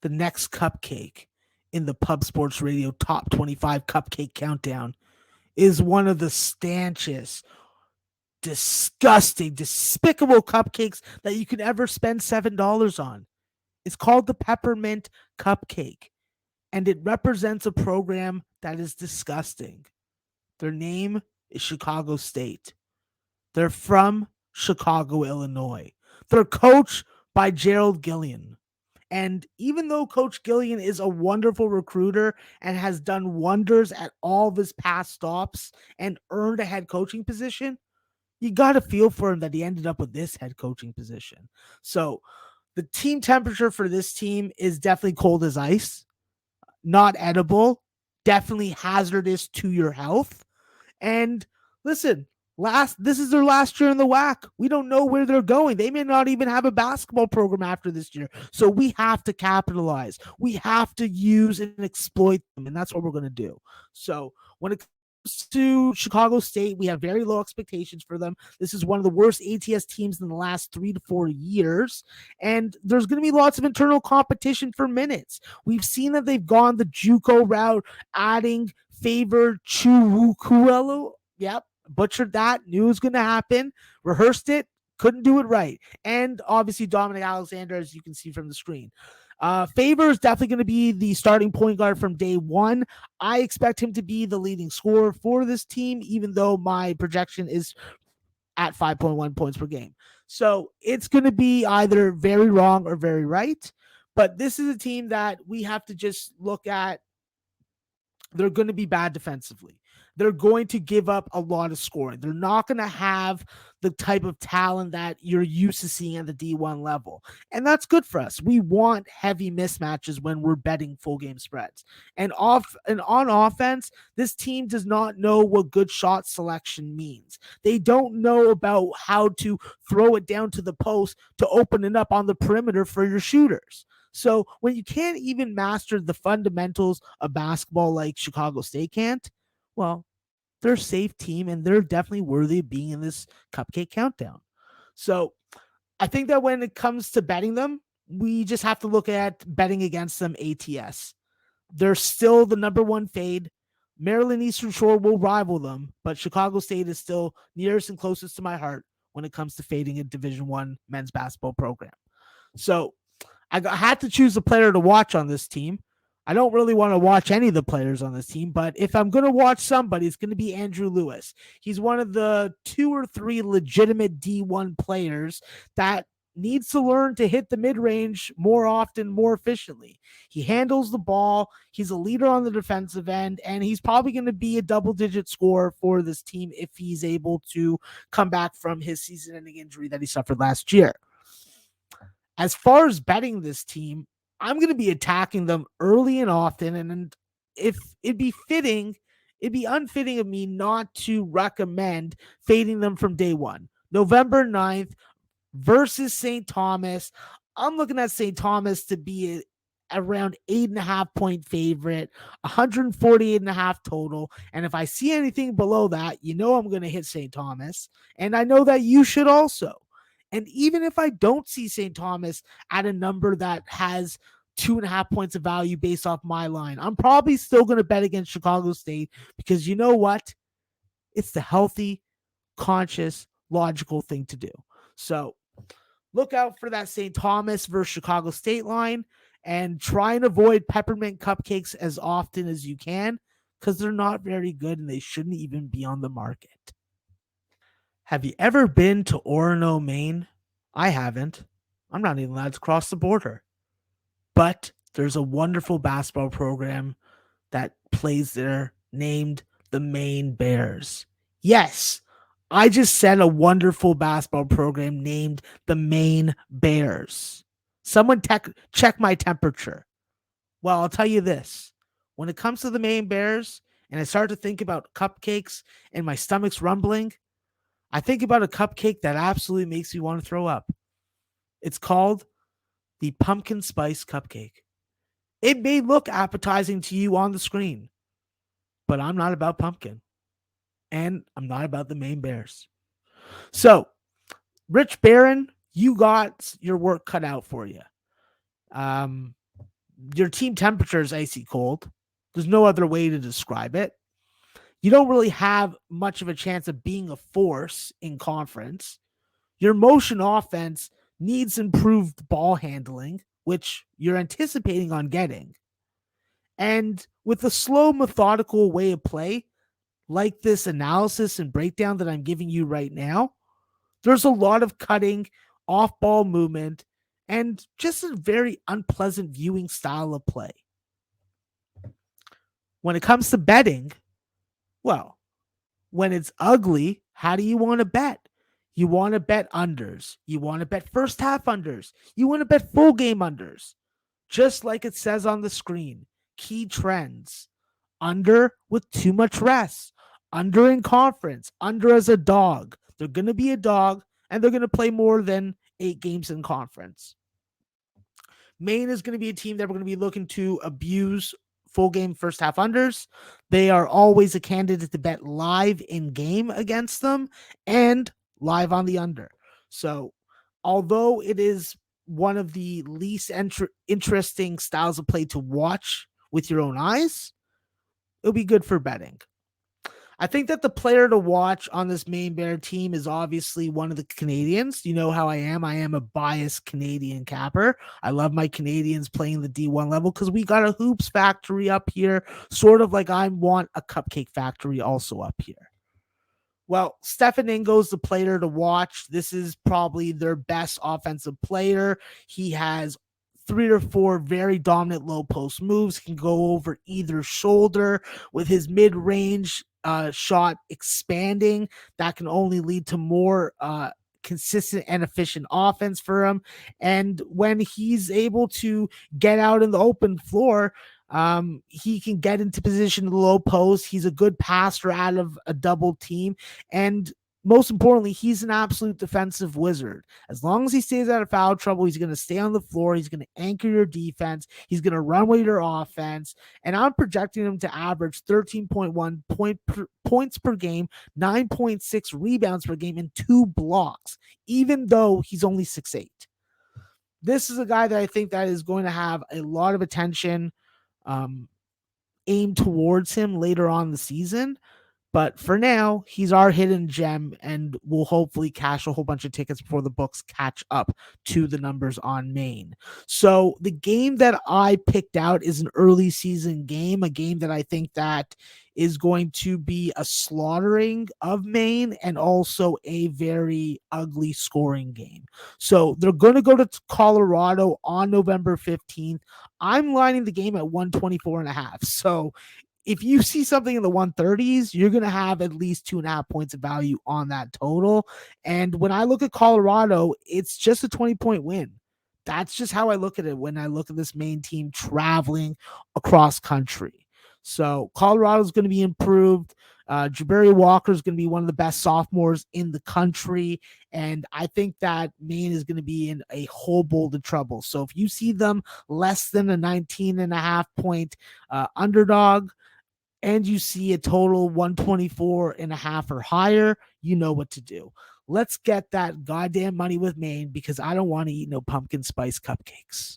the next cupcake in the Pub Sports Radio Top 25 Cupcake Countdown is one of the stanchest, disgusting, despicable cupcakes that you could ever spend $7 on. It's called the Peppermint Cupcake, and it represents a program that is disgusting. Their name is Chicago State. They're from Chicago, Illinois. They're coached by Gerald Gillian. And even though Coach Gillian is a wonderful recruiter and has done wonders at all of his past stops and earned a head coaching position, you got to feel for him that he ended up with this head coaching position. So the team temperature for this team is definitely cold as ice, not edible, definitely hazardous to your health. And listen, this is their last year in the WAC. We don't know where they're going. They may not even have a basketball program after this year. So we have to capitalize. We have to use and exploit them, and that's what we're going to do. So when it comes to Chicago State, we have very low expectations for them. This is one of the worst ATS teams in the last 3 to 4 years, and there's going to be lots of internal competition for minutes. We've seen that they've gone the JUCO route, adding Favor Chukwuelu. Yep, butchered that. Knew it was going to happen. Rehearsed it. Couldn't do it right. And obviously Dominic Alexander, as you can see from the screen. Favor is definitely going to be the starting point guard from day one. I expect him to be the leading scorer for this team, even though my projection is at 5.1 points per game. So it's going to be either very wrong or very right. But this is a team that we have to just look at. They're going to be bad defensively. They're going to give up a lot of scoring. They're not going to have the type of talent that you're used to seeing at the D1 level. And that's good for us. We want heavy mismatches when we're betting full game spreads. And on offense, this team does not know what good shot selection means. They don't know about how to throw it down to the post to open it up on the perimeter for your shooters. So when you can't even master the fundamentals of basketball like Chicago State can't, well, they're a safe team and they're definitely worthy of being in this cupcake countdown. So I think that when it comes to betting them, we just have to look at betting against them ATS. They're still the number one fade. Maryland Eastern Shore will rival them, but Chicago State is still nearest and closest to my heart when it comes to fading a Division I men's basketball program. So I had to choose a player to watch on this team. I don't really want to watch any of the players on this team, but if I'm going to watch somebody, it's going to be Andrew Lewis. He's one of the 2 or 3 legitimate D1 players that needs to learn to hit the mid-range more often, more efficiently. He handles the ball. He's a leader on the defensive end, and he's probably going to be a double-digit scorer for this team if he's able to come back from his season-ending injury that he suffered last year. As far as betting this team, I'm going to be attacking them early and often. And if it'd be unfitting of me not to recommend fading them from day one. November 9th versus St. Thomas. I'm looking at St. Thomas to be around 8.5 point favorite, 148.5 total. And if I see anything below that, I'm going to hit St. Thomas. And I know that you should also. And even if I don't see St. Thomas at a number that has 2.5 points of value based off my line, I'm probably still going to bet against Chicago State because you know what? It's the healthy, conscious, logical thing to do. So look out for that St. Thomas versus Chicago State line and try and avoid peppermint cupcakes as often as you can because they're not very good and they shouldn't even be on the market. Have you ever been to Orono, Maine? I haven't. I'm not even allowed to cross the border. But there's a wonderful basketball program that plays there named the Maine Bears. Yes, I just said a wonderful basketball program named the Maine Bears. Someone check my temperature. Well, I'll tell you this. When it comes to the Maine Bears, and I start to think about cupcakes and my stomach's rumbling, I think about a cupcake that absolutely makes me want to throw up. It's called the pumpkin spice cupcake. It may look appetizing to you on the screen, but I'm not about pumpkin. And I'm not about the Maine Bears. So, Rich Barron, you got your work cut out for you. Your team temperature is icy cold. There's no other way to describe it. You don't really have much of a chance of being a force in conference. Your motion offense needs improved ball handling, which you're anticipating on getting. And with a slow, methodical way of play, like this analysis and breakdown that I'm giving you right now, there's a lot of cutting, off ball movement, and just a very unpleasant viewing style of play. When it comes to betting, well, when it's ugly, how do you want to bet? You want to bet unders. You want to bet first half unders. You want to bet full game unders. Just like it says on the screen. Key trends. Under with too much rest. Under in conference. Under as a dog. They're going to be a dog and they're going to play more than 8 games in conference. Maine is going to be a team that we're going to be looking to abuse full game first half unders. They are always a candidate to bet live in game against them and live on the under. So, although it is one of the least interesting styles of play to watch with your own eyes, it'll be good for betting. I think that the player to watch on this Maine Bear team is obviously one of the Canadians. You know how I am. I am a biased Canadian capper. I love my Canadians playing the D1 level because we got a hoops factory up here, sort of like I want a cupcake factory also up here. Well, Stefan Ingo's the player to watch. This is probably their best offensive player. He has 3 or 4 very dominant low post moves, can go over either shoulder with his mid-range shot expanding. That can only lead to more consistent and efficient offense for him. And when he's able to get out in the open floor, he can get into position in the low post. He's a good passer out of a double team. And most importantly, he's an absolute defensive wizard. As long as he stays out of foul trouble, he's going to stay on the floor. He's going to anchor your defense. He's going to run with your offense. And I'm projecting him to average 13.1 points per game, 9.6 rebounds per game, and 2 blocks, even though he's only 6'8". This is a guy that I think that is going to have a lot of attention aimed towards him later on the season. But for now, he's our hidden gem, and we'll hopefully cash a whole bunch of tickets before the books catch up to the numbers on Maine. So the game that I picked out is an early season game, a game that I think that is going to be a slaughtering of Maine and also a very ugly scoring game. So they're going to go to Colorado on November 15th. I'm lining the game at 124.5. So if you see something in the 130s, you're going to have at least 2.5 points of value on that total. And when I look at Colorado, it's just a 20-point win. That's just how I look at it when I look at this Maine team traveling across country. So Colorado is going to be improved. Jabari Walker is going to be one of the best sophomores in the country. And I think that Maine is going to be in a whole bolt of trouble. So if you see them less than a 19.5 point underdog, and you see a total 124.5 or higher, you know what to do. Let's get that goddamn money with Maine because I don't want to eat no pumpkin spice cupcakes.